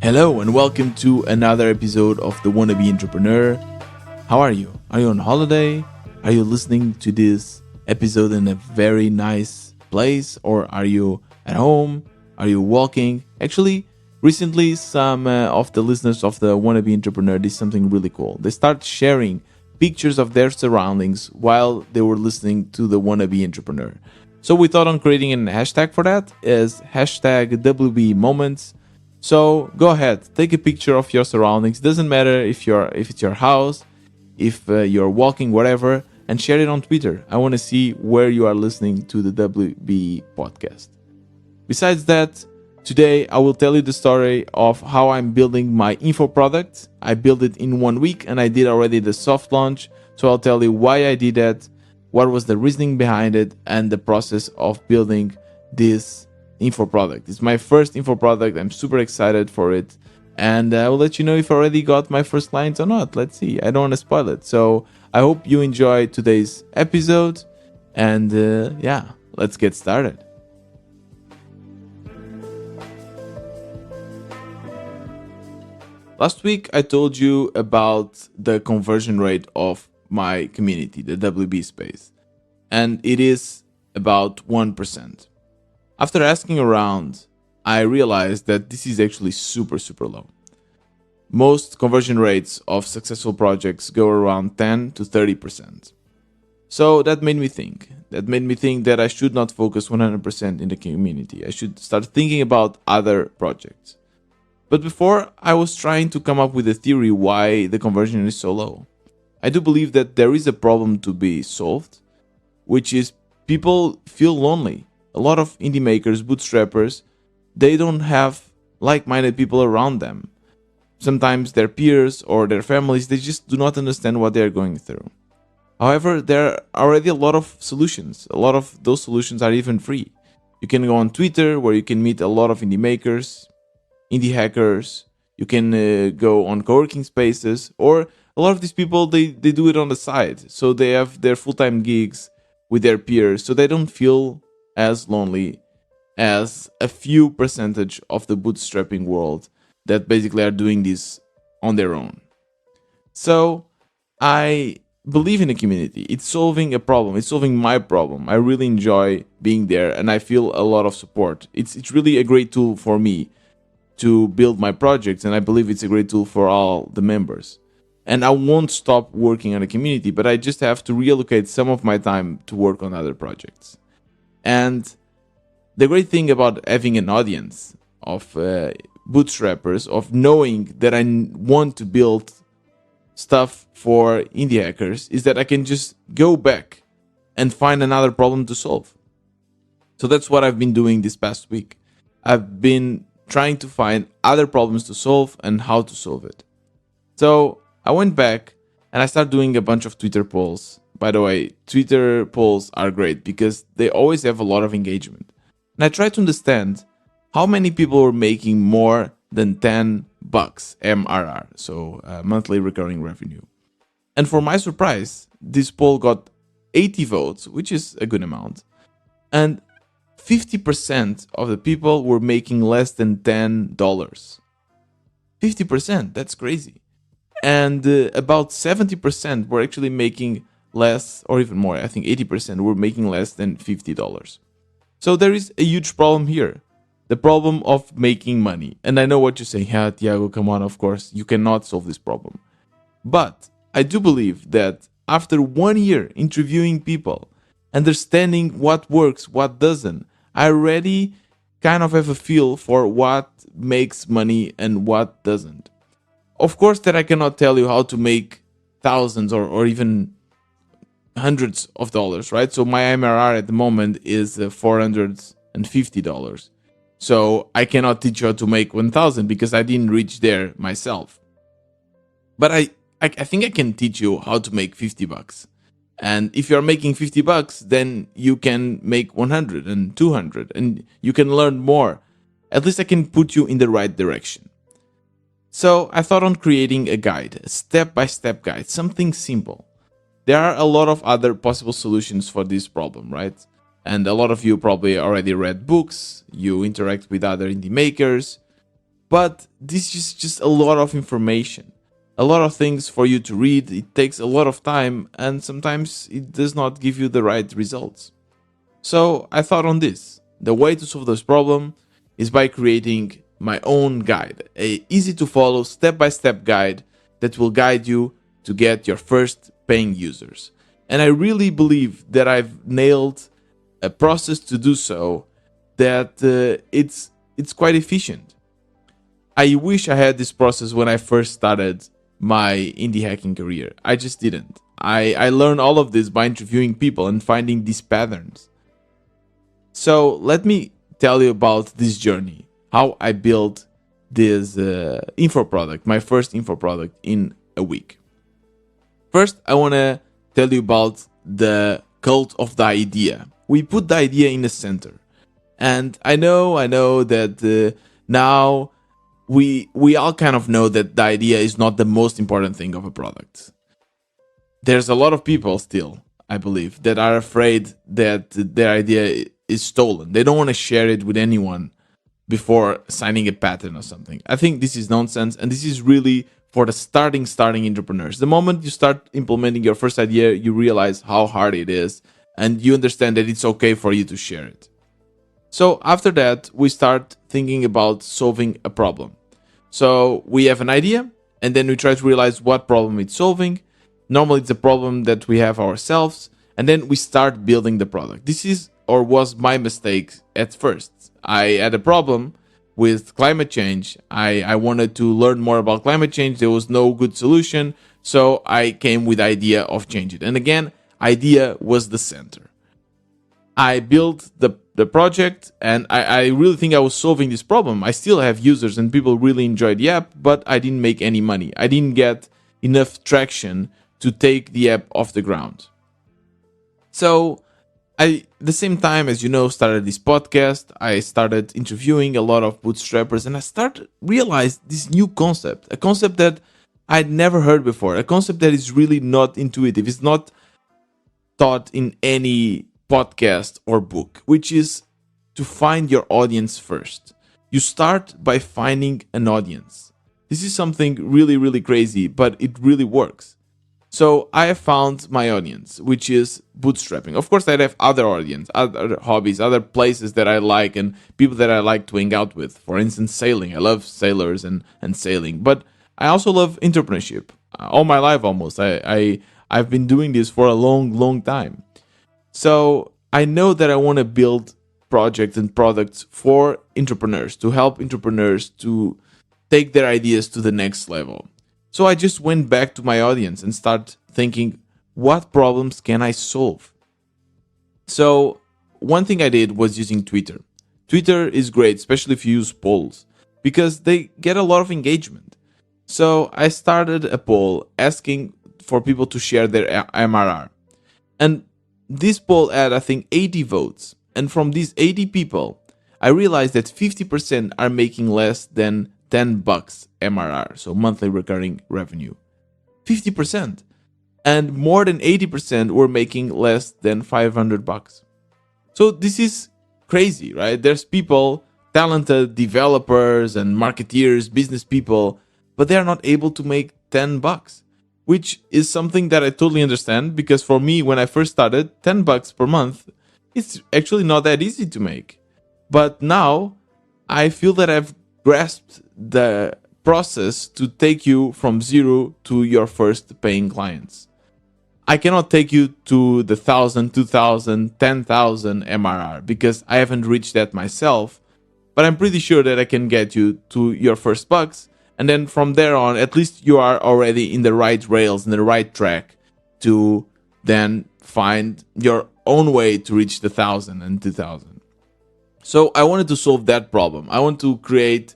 Hello and welcome to another episode of The Wannabe Entrepreneur. How are you? Are you on holiday? Are you listening to this episode in a very nice place? Or are you at home? Are you walking? Actually, recently some of the listeners of The Wannabe Entrepreneur did something really cool. They start sharing pictures of their surroundings while they were listening to The Wannabe Entrepreneur. So we thought on creating a hashtag for that is hashtag WB Moments. So go ahead, take a picture of your surroundings. Doesn't matter if it's your house, if you're walking, whatever, and share it on Twitter. I want to see where you are listening to the WB podcast. Besides that, today I will tell you the story of how I'm building my info product. I built it in 1 week and I did already the soft launch. So I'll tell you why I did that, what was the reasoning behind it, and the process of building this info product. It's my first info product. I'm super excited for it, and I will let you know if I already got my first clients or not. Let's see. I don't want to spoil it. So I hope you enjoy today's episode, and let's get started. Last week I told you about the conversion rate of my community, the WB space, and it is about 1%. After asking around, I realized that this is actually super low. Most conversion rates of successful projects go around 10 to 30%. So that made me think that I should not focus 100% in the community. I should start thinking about other projects. But before, I was trying to come up with a theory why the conversion is so low. I do believe that there is a problem to be solved, which is people feel lonely. A lot of indie makers, bootstrappers, they don't have like-minded people around them. Sometimes their peers or their families, they just do not understand what they're going through. However, there are already a lot of solutions. A lot of those solutions are even free. You can go on Twitter, where you can meet a lot of indie makers, indie hackers. You can go on co-working spaces, or a lot of these people, they do it on the side. So they have their full-time gigs with their peers, so they don't feel as lonely as a few percentage of the bootstrapping world that basically are doing this on their own. So I believe in the community. It's solving a problem. It's solving my problem. I really enjoy being there and I feel a lot of support. It's really a great tool for me to build my projects, and I believe it's a great tool for all the members. And I won't stop working on a community, but I just have to reallocate some of my time to work on other projects. And the great thing about having an audience of bootstrappers, of knowing that I want to build stuff for indie hackers, is that I can just go back and find another problem to solve. So that's what I've been doing this past week. I've been trying to find other problems to solve and how to solve it. So I went back and I started doing a bunch of Twitter polls. By the way, Twitter polls are great because they always have a lot of engagement. And I tried to understand how many people were making more than $10 MRR, so monthly recurring revenue. And for my surprise, this poll got 80 votes, which is a good amount. And 50% of the people were making less than $10. 50%, that's crazy. And about 70% were actually making less, or even more. I think 80% were making less than $50. So there is a huge problem here. The problem of making money. And I know what you're saying. Yeah, Thiago, come on, of course. You cannot solve this problem. But I do believe that after 1 year interviewing people, understanding what works, what doesn't, I already kind of have a feel for what makes money and what doesn't. Of course that I cannot tell you how to make thousands or even hundreds of dollars, right? So my MRR at the moment is $450. So I cannot teach you how to make 1,000 because I didn't reach there myself. But I think I can teach you how to make $50. And if you're making $50, then you can make 100 and 200 and you can learn more. At least I can put you in the right direction. So I thought on creating a guide, a step-by-step guide, something simple. There are a lot of other possible solutions for this problem, right? And a lot of you probably already read books, you interact with other indie makers, But this is just a lot of information, a lot of things for you to read. It takes a lot of time, and sometimes it does not give you the right results. So I thought on this. The way to solve this problem is by creating my own guide, a easy to follow step-by-step guide that will guide you to get your first paying users. And I really believe that I've nailed a process to do so that it's quite efficient. I wish I had this process when I first started my indie hacking career. I just didn't. I learned all of this by interviewing people and finding these patterns. So let me tell you about this journey, how I built this info product, my first info product in a week. First, I want to tell you about the cult of the idea. We put the idea in the center. And I know that now we all kind of know that the idea is not the most important thing of a product. There's a lot of people still, I believe, that are afraid that their idea is stolen. They don't want to share it with anyone before signing a patent or something. I think this is nonsense, and this is really for the starting entrepreneurs. The moment you start implementing your first idea, you realize how hard it is, and you understand that it's okay for you to share it. So after that, we start thinking about solving a problem. So we have an idea, and then we try to realize what problem it's solving. Normally it's a problem that we have ourselves, and then we start building the product. This is or was my mistake at first. I had a problem with climate change. I wanted to learn more about climate change. There was no good solution, so I came with the idea of change it. And again, idea was the center. I built the project, and I really think I was solving this problem. I still have users and people really enjoyed the app, but I didn't make any money. I didn't get enough traction to take the app off the ground. So I, the same time, as you know, started this podcast. I started interviewing a lot of bootstrappers, and I started realize this new concept, a concept that I'd never heard before, a concept that is really not intuitive. It's not taught in any podcast or book, which is to find your audience first. You start by finding an audience. This is something really, really crazy, but it really works. So I have found my audience, which is bootstrapping. Of course, I have other audience, other hobbies, other places that I like, and people that I like to hang out with. For instance, sailing. I love sailors and sailing. But I also love entrepreneurship. All my life almost. I've been doing this for a long, long time. So I know that I want to build projects and products for entrepreneurs, to help entrepreneurs to take their ideas to the next level. So I just went back to my audience and started thinking, what problems can I solve? So one thing I did was using Twitter. Twitter is great, especially if you use polls, because they get a lot of engagement. So I started a poll asking for people to share their MRR. And this poll had, I think, 80 votes. And from these 80 people, I realized that 50% are making less than $10 MRR, so monthly recurring revenue. 50%. And more than 80% were making less than $500. So this is crazy, right? There's people, talented developers and marketeers, business people, but they are not able to make $10, which is something that I totally understand, because for me, when I first started, $10 per month, it's actually not that easy to make. But now I feel that I've grasped the process to take you from zero to your first paying clients. I cannot take you to the 1,000, 2,000, 10,000 MRR because I haven't reached that myself, but I'm pretty sure that I can get you to your first bucks. And then from there on, at least you are already in the right rails, in the right track to then find your own way to reach the 1,000 and 2,000. So I wanted to solve that problem. I want to create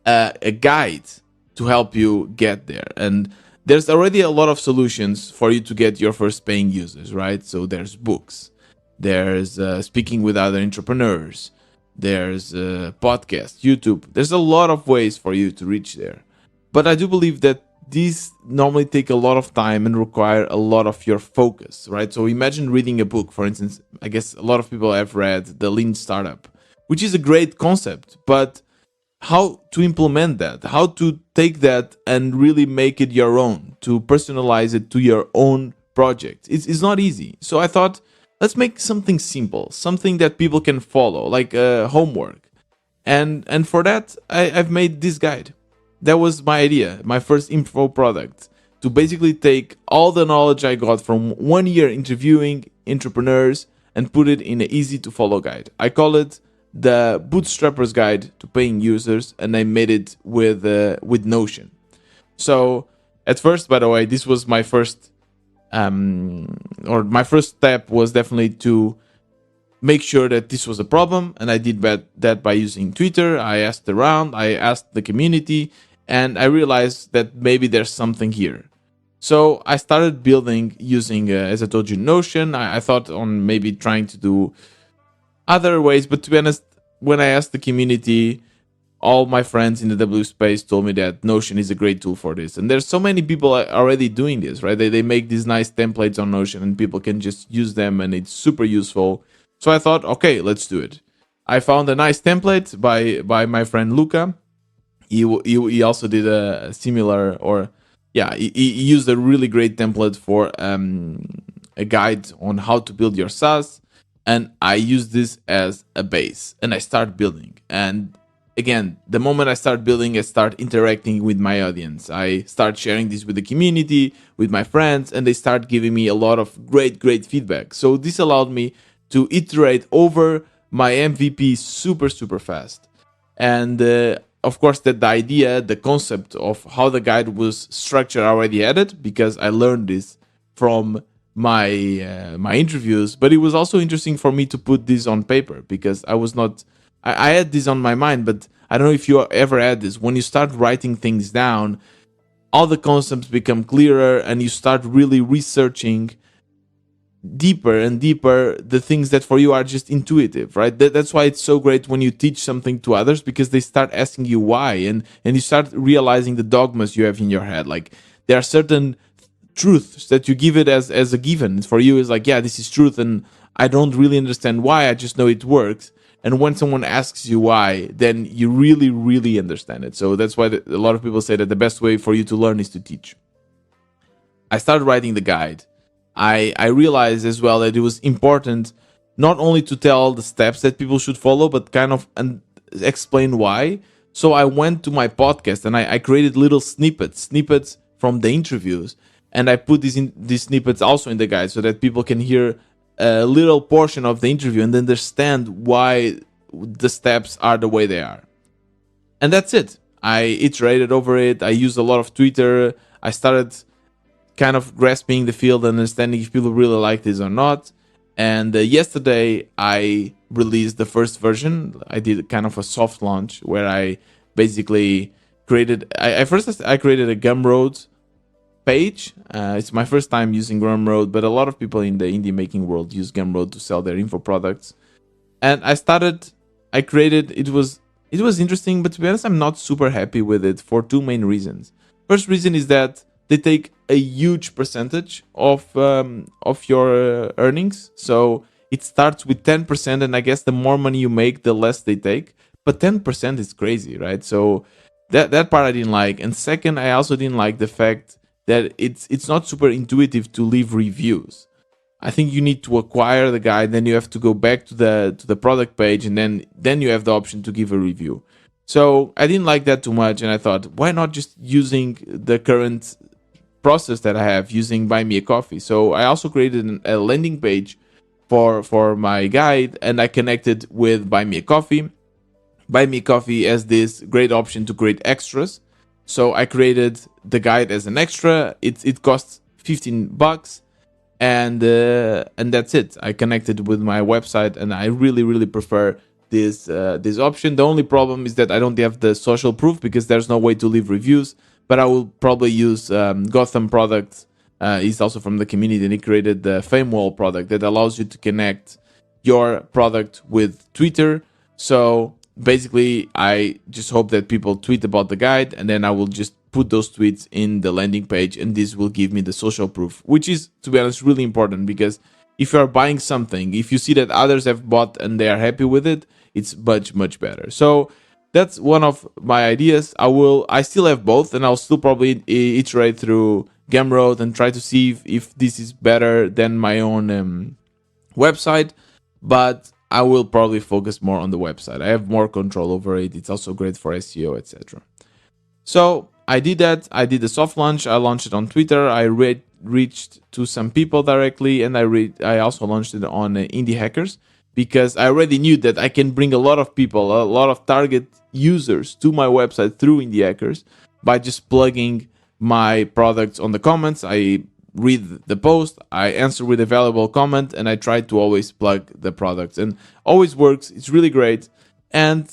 a guide to help you get there. And there's already a lot of solutions for you to get your first paying users, right? So there's books, there's speaking with other entrepreneurs, there's podcasts, YouTube. There's a lot of ways for you to reach there. But I do believe that these normally take a lot of time and require a lot of your focus, right? So imagine reading a book. For instance, I guess a lot of people have read The Lean Startup, which is a great concept, but how to implement that, how to take that and really make it your own, to personalize it to your own project. It's not easy. So I thought, let's make something simple, something that people can follow, like homework. And for that, I've made this guide. That was my idea, my first info product, to basically take all the knowledge I got from 1 year interviewing entrepreneurs and put it in an easy to follow guide. I call it the Bootstrapper's Guide to Paying Users, and I made it with Notion. So at first, by the way, this was my first my first step was definitely to make sure that this was a problem, and I did that by using Twitter. I asked around, I asked the community, and I realized that maybe there's something here. So I started building using, as I told you, Notion. I thought on maybe trying to do other ways, but to be honest, when I asked the community, all my friends in the W space told me that Notion is a great tool for this. And there's so many people already doing this, right? They make these nice templates on Notion and people can just use them and it's super useful. So I thought, okay, let's do it. I found a nice template by my friend Luca. He also did a similar, or yeah, he used a really great template for a guide on how to build your SaaS. And I use this as a base and I start building. And again, the moment I start building, I start interacting with my audience. I start sharing this with the community, with my friends, and they start giving me a lot of great feedback. So this allowed me to iterate over my MVP super fast. And of course, that the idea, the concept of how the guide was structured, I already had it because I learned this from my interviews. But it was also interesting for me to put this on paper because I had this on my mind, but I don't know if you ever had this. When you start writing things down, all the concepts become clearer and you start really researching deeper and deeper the things that for you are just intuitive, right? That's why it's so great when you teach something to others, because they start asking you why, and you start realizing the dogmas you have in your head. Like there are certain truths that you give it as a given. For you, it's like, yeah, this is truth and I don't really understand why, I just know it works. And when someone asks you why, then you really understand it. So that's why a lot of people say that the best way for you to learn is to teach. I started writing the guide. I realized as well that it was important not only to tell the steps that people should follow, but kind of explain why. So I went to my podcast and I created little snippets from the interviews. And I put these snippets also in the guide so that people can hear a little portion of the interview and understand why the steps are the way they are. And that's it. I iterated over it. I used a lot of Twitter. I started kind of grasping the field and understanding if people really like this or not. And yesterday I released the first version. I did kind of a soft launch where I basically created. I created a Gumroad page. It's my first time using Gumroad, but a lot of people in the indie making world use Gumroad to sell their info products. And I created, it was interesting, but to be honest, I'm not super happy with it for two main reasons. First reason is that they take a huge percentage of your earnings. So it starts with 10%, and I guess the more money you make, the less they take. But 10% is crazy, right? So that part I didn't like. And second, I also didn't like the fact that it's not super intuitive to leave reviews. I think you need to acquire the guide, then you have to go back to the product page, and then you have the option to give a review. So I didn't like that too much, and I thought, why not just using the current process that I have using Buy Me a Coffee? So I also created a landing page for my guide, and I connected with Buy Me a Coffee. Buy Me a Coffee has this great option to create extras. So I created the guide as an extra. It costs $15, and that's it. I connected with my website, and I really prefer this option. The only problem is that I don't have the social proof because there's no way to leave reviews. But I will probably use Gotham Products. He's also from the community, and he created the FameWall product that allows you to connect your product with Twitter. So basically, I just hope that people tweet about the guide, and then I will just put those tweets in the landing page, and this will give me the social proof, which is, to be honest, really important, because if you are buying something, if you see that others have bought and they are happy with it, it's much better. So that's one of my ideas. I still have both, and I'll still probably iterate through Gumroad and try to see if this is better than my own website. But I will probably focus more on the website. I have more control over it. It's also great for SEO, etc. So I did that. I did a soft launch. I launched it on Twitter. I reached to some people directly, and I also launched it on Indie Hackers, because I already knew that I can bring a lot of people, a lot of target users to my website through Indie Hackers by just plugging my products on the comments. I read the post, I answer with a valuable comment, and I try to always plug the products, and always works. It's really great. And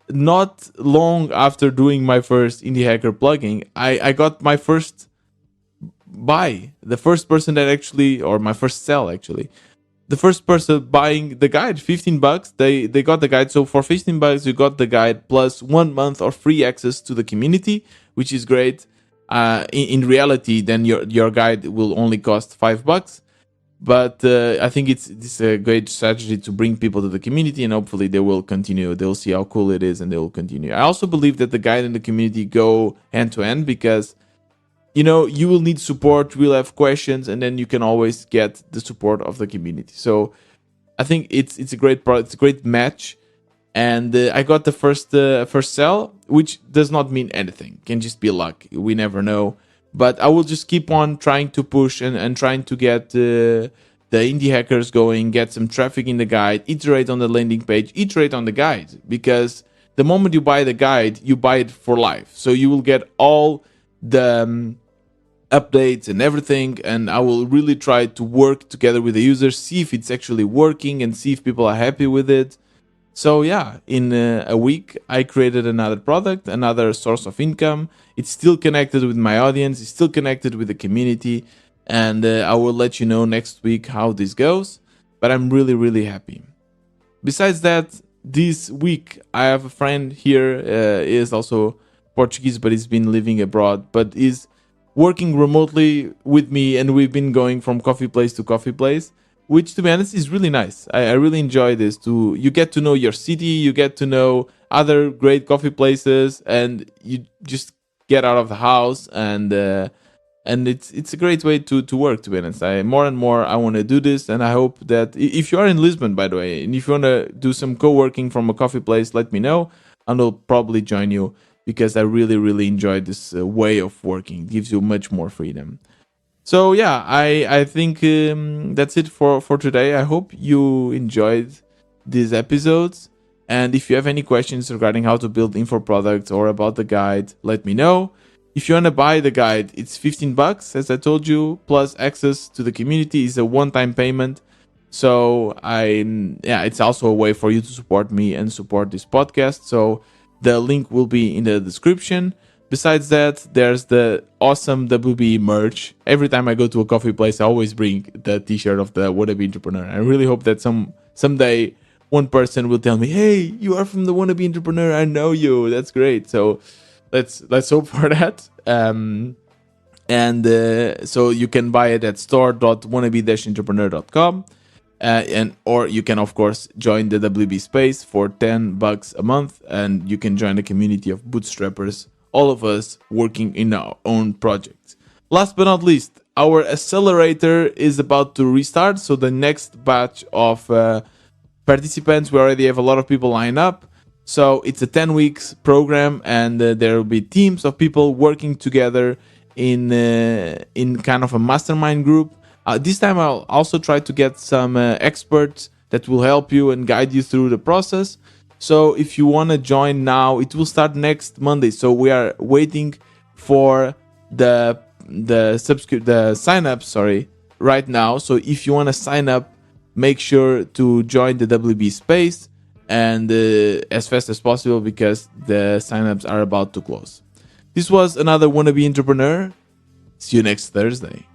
not long after doing my first Indie Hacker plugging, I got my first buy. The first person that actually, or my first sell actually, the first person buying the guide, $15. They got the guide. So for $15, you got the guide plus 1 month of free access to the community, which is great. In reality, then your guide will only cost $5. But I think it's a great strategy to bring people to the community, and hopefully they will continue. They'll see how cool it is, and they will continue. I also believe that the guide and the community go hand to hand, because you will need support, we'll have questions, and then you can always get the support of the community. So I think it's a great product, it's a great match. And I got the first sell, which does not mean anything, can just be luck, we never know. But I will just keep on trying to push and trying to get the Indie Hackers going, get some traffic in the guide, iterate on the landing page, iterate on the guide, because the moment you buy the guide, you buy it for life. So you will get all the updates and everything, and I will really try to work together with the users, see if it's actually working, and see if people are happy with it. So yeah, in a week, I created another product, another source of income. It's still connected with my audience, it's still connected with the community, and I will let you know next week how this goes. But I'm really, really happy. Besides that, this week, I have a friend here, is also Portuguese, but he's been living abroad, but is working remotely with me, and we've been going from coffee place to coffee place, which, to be honest, is really nice. I really enjoy this. You get to know your city, you get to know other great coffee places, and you just get out of the house, and it's a great way to work, to be honest. More and more I want to do this, and I hope that if you are in Lisbon, by the way, and if you want to do some co-working from a coffee place, let me know, and I'll probably join you, because I really, really enjoy this way of working. It gives you much more freedom. So yeah, I think that's it for today. I hope you enjoyed these episodes. And if you have any questions regarding how to build info products or about the guide, let me know. If you want to buy the guide, it's $15, as I told you, plus access to the community is a one-time payment. So it's also a way for you to support me and support this podcast. So the link will be in the description. Besides that, there's the awesome WB merch. Every time I go to a coffee place, I always bring the t-shirt of the Wannabe Entrepreneur. I really hope that someday one person will tell me, "Hey, you are from the Wannabe Entrepreneur. I know you." That's great. So let's hope for that. So you can buy it at store.wannabe-entrepreneur.com. Or you can, of course, join the WB space for $10 a month, and you can join the community of bootstrappers, all of us working in our own projects. Last but not least, our accelerator is about to restart. So the next batch of participants, we already have a lot of people lined up. So it's a 10 weeks program, and there will be teams of people working together in kind of a mastermind group. This time I'll also try to get some experts that will help you and guide you through the process. So if you want to join now, it will start next Monday. So we are waiting for the sign up, right now. So if you want to sign up, make sure to join the WB space, and as fast as possible, because the signups are about to close. This was another Wannabe Entrepreneur. See you next Thursday.